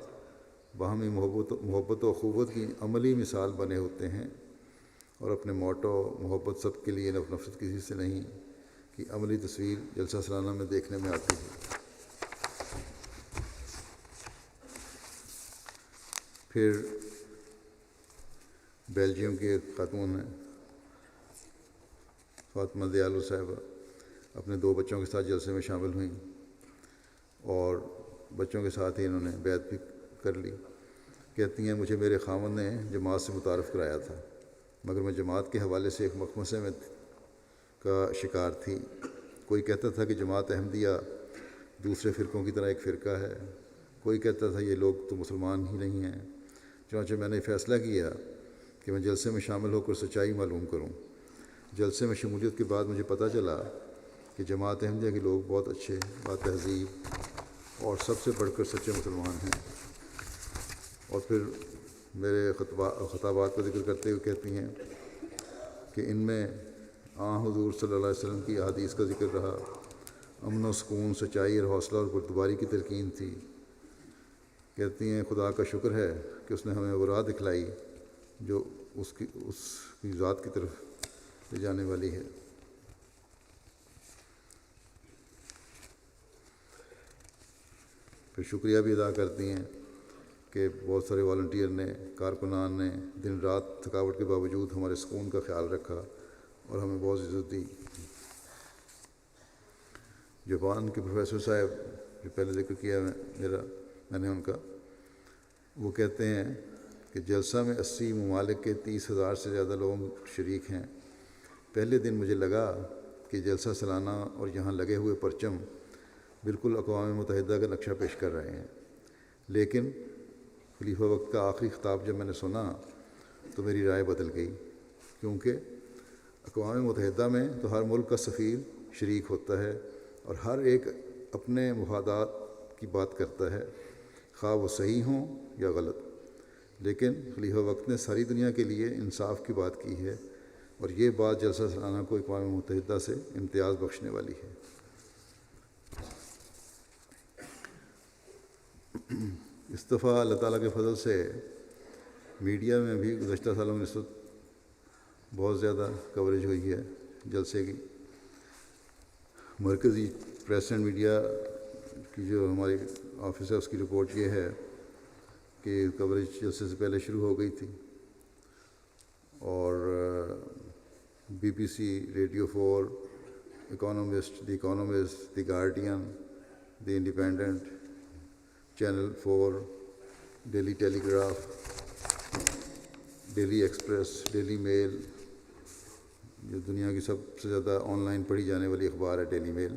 باہمی محبت و اخوت کی عملی مثال بنے ہوتے ہیں اور اپنے موٹو محبت سب کے لیے نفرت کسی سے نہیں کی عملی تصویر جلسہ سالانہ میں دیکھنے میں آتی ہے۔ پھر بیلجیم کی ایک خاتون ہیں فاطمہ دیالو صاحبہ، اپنے 2 بچوں کے ساتھ جلسے میں شامل ہوئیں اور بچوں کے ساتھ ہی انہوں نے بیعت بھی کر لی۔ کہتی ہیں مجھے میرے خاوند نے جماعت سے متعارف کرایا تھا، مگر میں جماعت کے حوالے سے ایک مخمصے میں کا شکار تھی۔ کوئی کہتا تھا کہ جماعت احمدیہ دوسرے فرقوں کی طرح ایک فرقہ ہے، کوئی کہتا تھا یہ لوگ تو مسلمان ہی نہیں ہیں۔ چنانچہ میں نے فیصلہ کیا کہ میں جلسے میں شامل ہو کر سچائی معلوم کروں۔ جلسے میں شمولیت کے بعد مجھے پتہ چلا کہ جماعت احمدیہ کے لوگ بہت اچھے، با تہذیب اور سب سے بڑھ کر سچے مسلمان ہیں۔ اور پھر میرے خطابات کا ذکر کرتے ہوئے کہتی ہیں کہ ان میں حضور صلی اللہ علیہ وسلم کی احادیث کا ذکر رہا، امن و سکون، سچائی اور حوصلہ اور بردباری کی تلقین تھی۔ کہتی ہیں خدا کا شکر ہے کہ اس نے ہمیں وہ راہ دکھلائی جو اس کی ذات کی طرف لے جانے والی ہے۔ پھر شکریہ بھی ادا کرتی ہیں کہ بہت سارے والنٹیئر نے، کارکنان نے دن رات تھکاوٹ کے باوجود ہمارے سکون کا خیال رکھا اور ہمیں بہت عزت دی۔ جاپان کے پروفیسر صاحب جو پہلے ذکر کیا میں نے ان کا، وہ کہتے ہیں کہ جلسہ میں 80 ممالک کے 30,000 سے زیادہ لوگ شریک ہیں۔ پہلے دن مجھے لگا کہ جلسہ سالانہ اور یہاں لگے ہوئے پرچم بالکل اقوام متحدہ کا نقشہ پیش کر رہے ہیں، لیکن خلیفہ وقت کا آخری خطاب جب میں نے سنا تو میری رائے بدل گئی، کیونکہ اقوام متحدہ میں تو ہر ملک کا سفیر شریک ہوتا ہے اور ہر ایک اپنے مفادات کی بات کرتا ہے، خواہ وہ صحیح ہوں یا غلط، لیکن خلیفہ وقت نے ساری دنیا کے لیے انصاف کی بات کی ہے، اور یہ بات جلسہ سالانہ کو اقوام متحدہ سے امتیاز بخشنے والی ہے۔ اس دفعہ اللہ تعالیٰ کے فضل سے میڈیا میں بھی گزشتہ سالوں میں نسبت بہت زیادہ کوریج ہوئی ہے جلسے کی۔ مرکزی پریس اینڈ میڈیا کی جو ہماری آفس ہے اس کی رپورٹ یہ ہے کہ کوریج جلسے سے پہلے شروع ہو گئی تھی، اور BBC، Radio 4، Economist, the Economist, the Guardian, the Independent, Channel 4، Daily Telegraph, Daily Express, Daily Mail, جو دنیا کی سب سے زیادہ آن لائن پڑھی جانے والی اخبار ہے ڈیلی میل،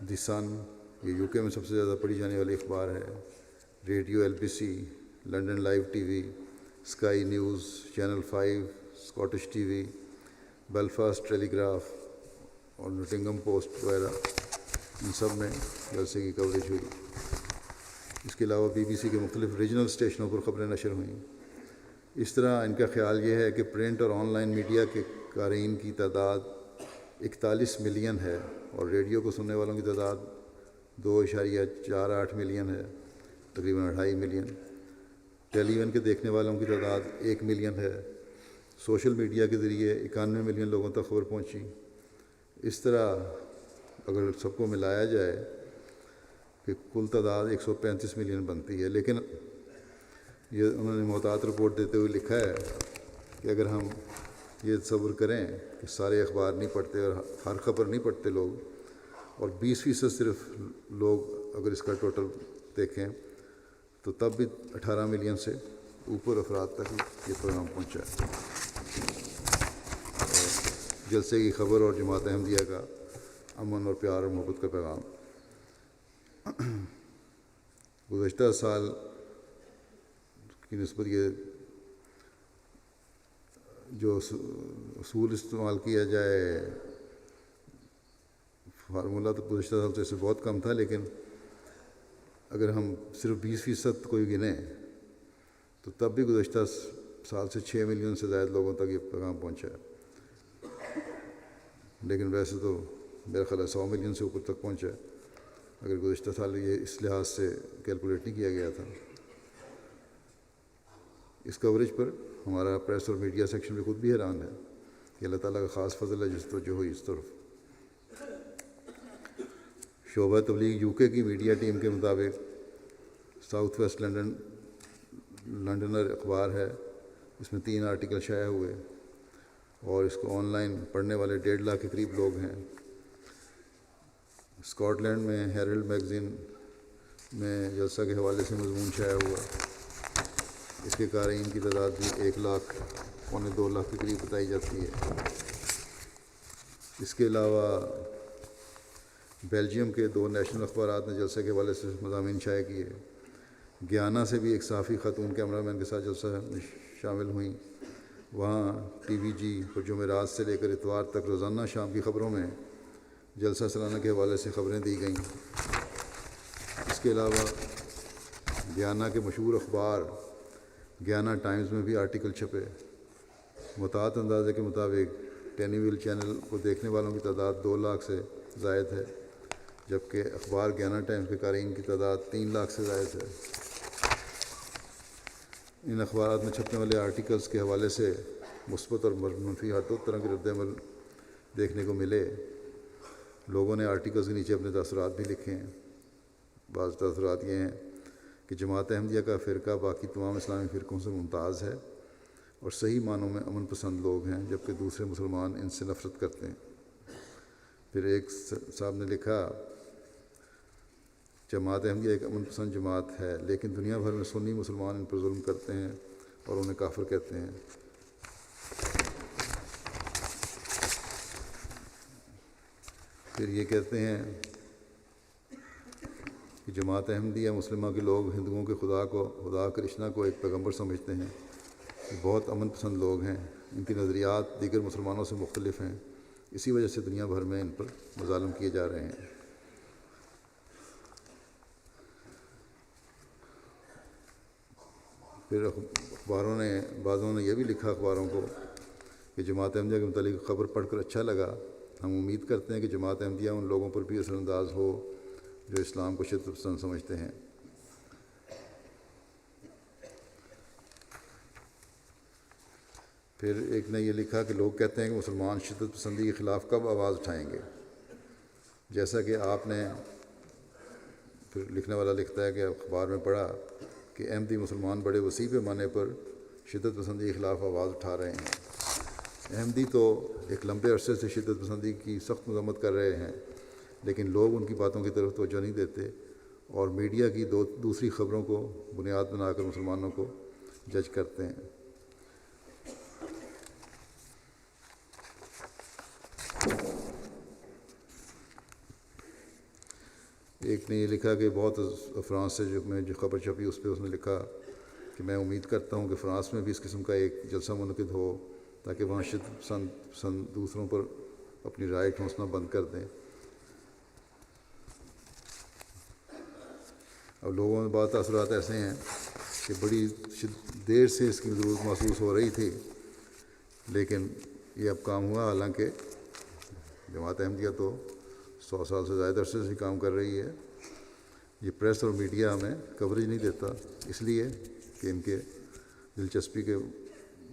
دی سن، یہ UK میں سب سے زیادہ پڑھی جانے والی اخبار ہے، Radio LBC، London Live TV، Sky News, Channel 5، Scottish TV، Belfast Telegraph اور نوٹنگھم پوسٹ وغیرہ، ان سب میں جلسے کی کوریج ہوئی۔ اس کے علاوہ BBC کے مختلف ریجنل اسٹیشنوں پر خبریں نشر ہوئیں۔ اس طرح ان کا خیال یہ ہے کہ پرنٹ اور آن لائن میڈیا کے قارئین کی تعداد 41 ملین ہے، اور ریڈیو کو سننے والوں کی تعداد 2.48 ملین ہے، تقریباً 2.5 ملین۔ ٹیلی ویژن کے دیکھنے والوں کی تعداد 1 ملین ہے۔ سوشل میڈیا کے ذریعے 91 ملین لوگوں تک خبر پہنچی۔ اس طرح اگر سب کو ملایا جائے کہ کل تعداد 135 ملین بنتی ہے، لیکن یہ انہوں نے محتاط رپورٹ دیتے ہوئے لکھا ہے کہ اگر ہم یہ تصور کریں کہ سارے اخبار نہیں پڑھتے اور ہر خبر نہیں پڑھتے لوگ، اور 20% صرف لوگ اگر اس کا ٹوٹل دیکھیں تو تب بھی 18 ملین سے اوپر افراد تک یہ پیغام پہنچا ہے۔ جلسے کی خبر اور جماعت احمدیہ کا امن اور پیار اور محبت کا پیغام۔ گزشتہ سال کی نسبت یہ جو اصول استعمال کیا جائے فارمولہ تو گزشتہ سال سے بہت کم تھا، لیکن اگر ہم صرف 20% کوئی گنیں تو تب بھی گزشتہ سال سے 6 ملین سے زائد لوگوں تک یہ پیغام پہنچا ہے۔ لیکن ویسے تو میرا خیال ہے 100 ملین سے اوپر تک پہنچا ہے، اگر گزشتہ سال یہ اس لحاظ سے کیلکولیٹ نہیں کیا گیا تھا۔ اس کوریج پر ہمارا پریس اور میڈیا سیکشن بھی خود بھی حیران ہے کہ اللہ تعالیٰ کا خاص فضل ہے جس توجہ ہوئی اس طرف۔ شعبہ تبلیغ UK کی میڈیا ٹیم کے مطابق ساؤتھ ویسٹ لنڈنر اخبار ہے، اس میں 3 آرٹیکل شائع ہوئے اور اس کو آن لائن پڑھنے والے 1.5 لاکھ کے قریب لوگ ہیں۔ اسکاٹ لینڈ میں ہیرلڈ میگزین میں جلسہ کے حوالے سے مضمون شائع ہوا، اس کے قارئین کی تعداد بھی 1 لاکھ پونے 2 لاکھ کے قریب بتائی جاتی ہے۔ اس کے علاوہ بیلجیم کے 2 نیشنل اخبارات نے جلسے کے حوالے سے مضامین شائع کیے۔ گیانا سے بھی ایک صحافی خاتون کیمرہ مین کے ساتھ جلسہ میں شامل ہوئیں۔ وہاں TVG اور جمعرات سے لے کر اتوار تک روزانہ شام کی خبروں میں جلسہ سالانہ کے حوالے سے خبریں دی گئیں۔ اس کے علاوہ گیانا کے مشہور اخبار گیانا ٹائمز میں بھی آرٹیکل چھپے۔ متعدد اندازے کے مطابق ٹینی ویل چینل کو دیکھنے والوں کی تعداد 2 لاکھ سے زائد ہے، جبکہ اخبار گیانا ٹائمز کے قارئین کی تعداد 3 لاکھ سے زائد ہے۔ ان اخبارات میں چھپنے والے آرٹیکلز کے حوالے سے مثبت اور منفی ہر 2 طرح کے رد عمل دیکھنے کو ملے۔ لوگوں نے آرٹیکلز کے نیچے اپنے تاثرات بھی لکھے ہیں۔ بعض تاثرات یہ ہیں کہ جماعت احمدیہ کا فرقہ باقی تمام اسلامی فرقوں سے ممتاز ہے اور صحیح معنوں میں امن پسند لوگ ہیں، جبکہ دوسرے مسلمان ان سے نفرت کرتے ہیں۔ پھر ایک صاحب نے لکھا، جماعت احمدیہ ایک امن پسند جماعت ہے، لیکن دنیا بھر میں سنی مسلمان ان پر ظلم کرتے ہیں اور انہیں کافر کہتے ہیں۔ پھر یہ کہتے ہیں کہ جماعت احمدیہ مسلمہ کے لوگ ہندوؤں کے خدا کرشنا کو ایک پیغمبر سمجھتے ہیں۔ یہ بہت امن پسند لوگ ہیں، ان کی نظریات دیگر مسلمانوں سے مختلف ہیں، اسی وجہ سے دنیا بھر میں ان پر مظالم کیے جا رہے ہیں۔ پھر بعضوں نے یہ بھی لکھا اخباروں کو کہ جماعت احمدیہ کے متعلق خبر پڑھ کر اچھا لگا، ہم امید کرتے ہیں کہ جماعت احمدیہ ان لوگوں پر بھی اثر انداز ہو جو اسلام کو شدت پسند سمجھتے ہیں۔ پھر ایک نے یہ لکھا کہ لوگ کہتے ہیں کہ مسلمان شدت پسندی کے خلاف کب آواز اٹھائیں گے، جیسا کہ آپ نے، پھر لکھنے والا لکھتا ہے کہ اخبار میں پڑھا کہ احمدی مسلمان بڑے وسیع پیمانے پر شدت پسندی کے خلاف آواز اٹھا رہے ہیں۔ احمدی تو ایک لمبے عرصے سے شدت پسندی کی سخت مذمت کر رہے ہیں، لیکن لوگ ان کی باتوں کی طرف توجہ نہیں دیتے اور میڈیا کی دوسری خبروں کو بنیاد بنا کر مسلمانوں کو جج کرتے ہیں۔ ایک نے یہ لکھا کہ بہت فرانس سے جو خبر چھپی اس پہ اس نے لکھا کہ میں امید کرتا ہوں کہ فرانس میں بھی اس قسم کا ایک جلسہ منعقد ہو تاکہ وہاں شدت پسند دوسروں پر اپنی رائے ٹھونسنا بند کر دیں۔ اب لوگوں میں بعض تاثرات ایسے ہیں کہ بڑی دیر سے اس کی ضرورت محسوس ہو رہی تھی، لیکن یہ اب کام ہوا، حالانکہ جماعت احمدیہ تو 100 سال سے زائد عرصے سے کام کر رہی ہے۔ یہ پریس اور میڈیا ہمیں کوریج نہیں دیتا، اس لیے کہ ان کے دلچسپی کے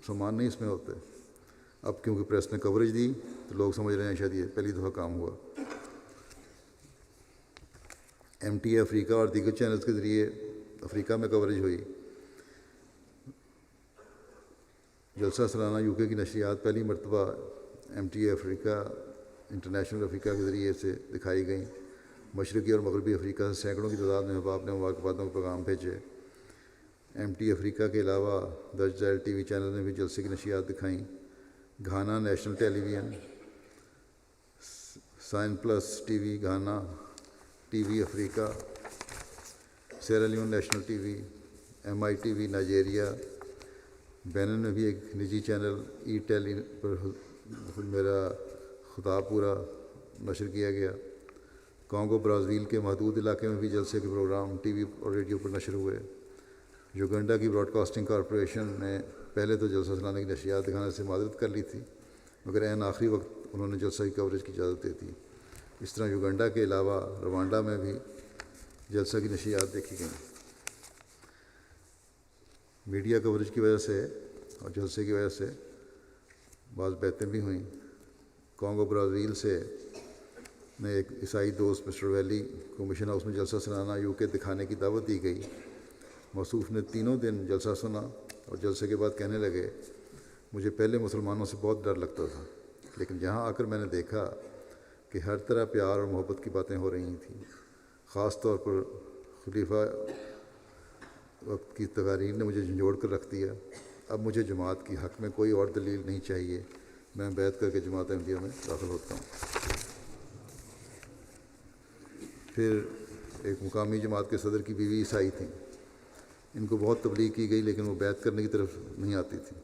سامان نہیں اس میں ہوتے۔ اب کیونکہ پریس نے کوریج دی تو لوگ سمجھ رہے ہیں شاید یہ پہلی دفعہ کام ہوا۔ MTA افریقہ اور دیگر چینلز کے ذریعے افریقہ میں کوریج ہوئی۔ جلسہ سالانہ UK کی نشریات پہلی مرتبہ MTA افریقہ انٹرنیشنل افریقہ کے ذریعے سے دکھائی گئیں مشرقی اور مغربی افریقہ سے سینکڑوں کی تعداد میں احباب نے مبارکبادوں کے پیغام بھیجے۔ ایم ٹی افریقہ کے علاوہ درج ذیل ٹی وی چینل نے بھی جلسے کی نشریات دکھائیں۔ Ghana national television, sign plus T V Ghana, T V Africa, Sierra Leone national T V, M I T V Nigeria, Benin میں بھی ایک نجی چینل ای ٹیلی پر میرا خطاب پورا نشر کیا گیا۔ کانگو برازیل کے محدود علاقے میں بھی جلسے کے پروگرام ٹی وی اور ریڈیو پر نشر ہوئے۔ یوگنڈا کی براڈ کاسٹنگ کارپوریشن نے پہلے تو جلسہ سنانے کی نشریات دکھانے سے معذرت کر لی تھی، مگر عین آخری وقت انہوں نے جلسہ کی کوریج کی اجازت دے دی۔ اس طرح یوگنڈا کے علاوہ روانڈا میں بھی جلسہ کی نشریات دیکھی گئیں۔ میڈیا کوریج کی وجہ سے اور جلسے کی وجہ سے بعض بیعتیں بھی ہوئیں۔ کانگو برازیل سے نے ایک عیسائی دوست مسٹر ویلی کو مشن ہاؤس میں جلسہ سنانا UK دکھانے کی دعوت دی گئی۔ موصوف نے تینوں دن جلسہ سنا اور جلسے کے بعد کہنے لگے، مجھے پہلے مسلمانوں سے بہت ڈر لگتا تھا، لیکن یہاں آ کر میں نے دیکھا کہ ہر طرح پیار اور محبت کی باتیں ہو رہی تھیں۔ خاص طور پر خلیفہ وقت کی تقاریر نے مجھے جھنجھوڑ کر رکھ دیا۔ اب مجھے جماعت کی حق میں کوئی اور دلیل نہیں چاہیے، میں بیعت کر کے جماعت احمدیہ میں داخل ہوتا ہوں۔ پھر ایک مقامی جماعت کے صدر کی بیوی عیسائی تھیں۔ ان کو بہت تبلیغ کی گئی لیکن وہ بیعت کرنے کی طرف نہیں آتی تھی۔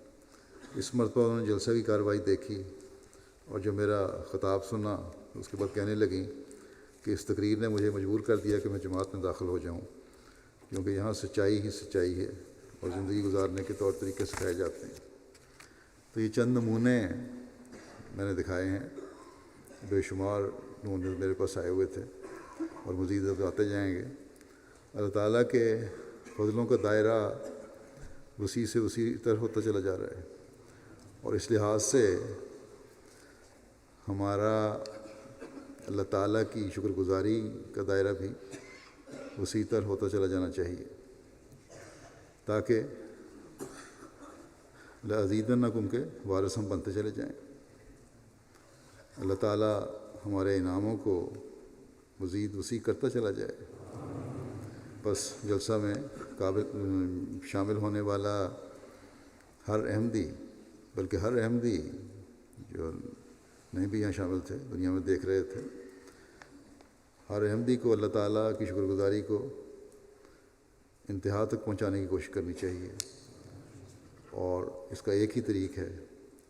اس مرتبہ انہوں نے جلسہ کی کارروائی دیکھی اور جو میرا خطاب سنا اس کے بعد کہنے لگیں کہ اس تقریر نے مجھے مجبور کر دیا کہ میں جماعت میں داخل ہو جاؤں، کیونکہ یہاں سچائی ہی سچائی ہے اور زندگی گزارنے کے طور طریقے سکھائے جاتے ہیں۔ تو یہ چند نمونے میں نے دکھائے ہیں، بے شمار نمونے میرے پاس آئے ہوئے تھے اور مزید اب آتے جائیں گے۔ اللہ تعالیٰ کے فضلوں کا دائرہ وسیع سے وسیع تر ہوتا چلا جا رہا ہے، اور اس لحاظ سے ہمارا اللہ تعالیٰ کی شکر گزاری کا دائرہ بھی وسیع تر ہوتا چلا جانا چاہیے، تاکہ لَأَزِيدَنَّكُمْ کے وارث ہم بنتے چلے جائیں۔ اللہ تعالیٰ ہمارے انعاموں کو مزید وسیع کرتا چلا جائے۔ بس جلسہ میں شامل ہونے والا ہر احمدی، بلکہ ہر احمدی جو نہیں بھی یہاں شامل تھے، دنیا میں دیکھ رہے تھے، ہر احمدی کو اللہ تعالیٰ کی شکر گزاری کو انتہا تک پہنچانے کی کوشش کرنی چاہیے، اور اس کا ایک ہی طریق ہے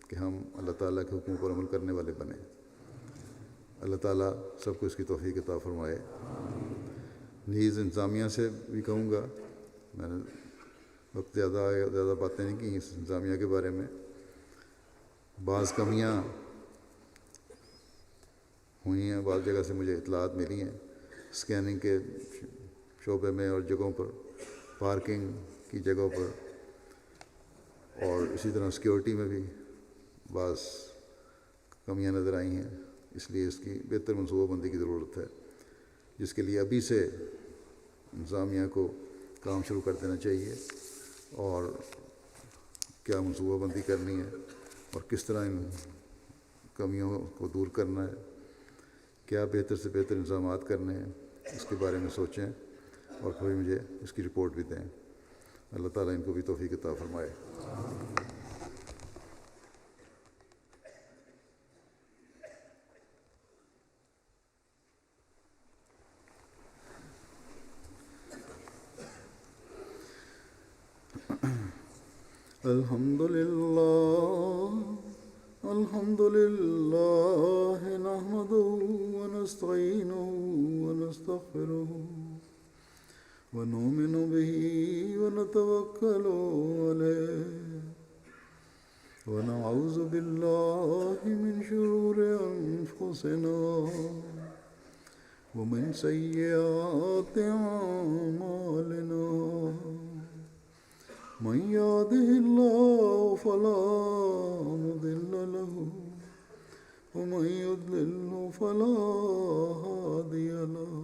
کہ ہم اللہ تعالیٰ کے حکم پر عمل کرنے والے بنیں۔ اللہ تعالیٰ سب کو اس کی توفیق عطا فرمائے۔ نیز انتظامیہ سے بھی کہوں گا، میں نے وقت زیادہ باتیں نہیں کی اس انتظامیہ کے بارے میں، بعض کمیاں ہوئی ہیں، بعض جگہ سے مجھے اطلاعات ملی ہیں اسکیننگ کے شعبے میں اور جگہوں پر، پارکنگ کی جگہوں پر، اور اسی طرح سیکیورٹی میں بھی بعض کمیاں نظر آئی ہیں۔ اس لیے اس کی بہتر منصوبہ بندی کی ضرورت ہے، جس کے لیے ابھی سے انتظامیہ کو کام شروع کر دینا چاہیے، اور کیا منصوبہ بندی کرنی ہے اور کس طرح ان کمیوں کو دور کرنا ہے، کیا بہتر سے بہتر انتظامات کرنے ہیں، اس کے بارے میں سوچیں اور پھر مجھے اس کی رپورٹ بھی دیں۔ اللہ تعالیٰ ان کو بھی توفیق عطا فرمائے۔ الحمد لله نحمده ونستعينه ونستغفره ونؤمن به ونتوكل عليه ونعوذ بالله من شرور أنفسنا ومن سيئات أعمالنا من يهده الله فلا مضل له ومن يضلل فلا هادي له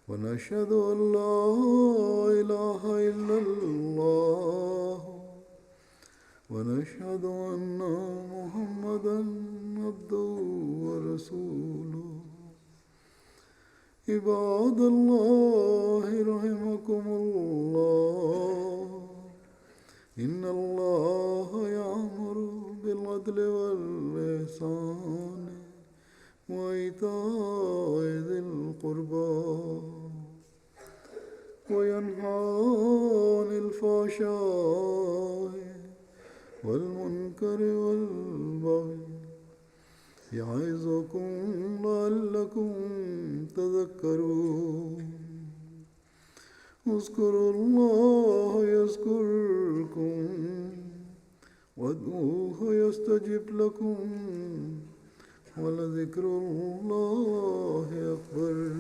ونشهد أن لا إله إلا الله ونشهد أن محمدا عبده ورسوله عباد الله رحمكم الله إن الله يأمر بالعدل والإحسان وإيتاء ذي القربى وينهى عن الفحشاء والمنكر والبغي يعظكم لعلكم تذكرون اذكروا الله يذكركم وادعوه يستجب لكم ولذكر الله أكبر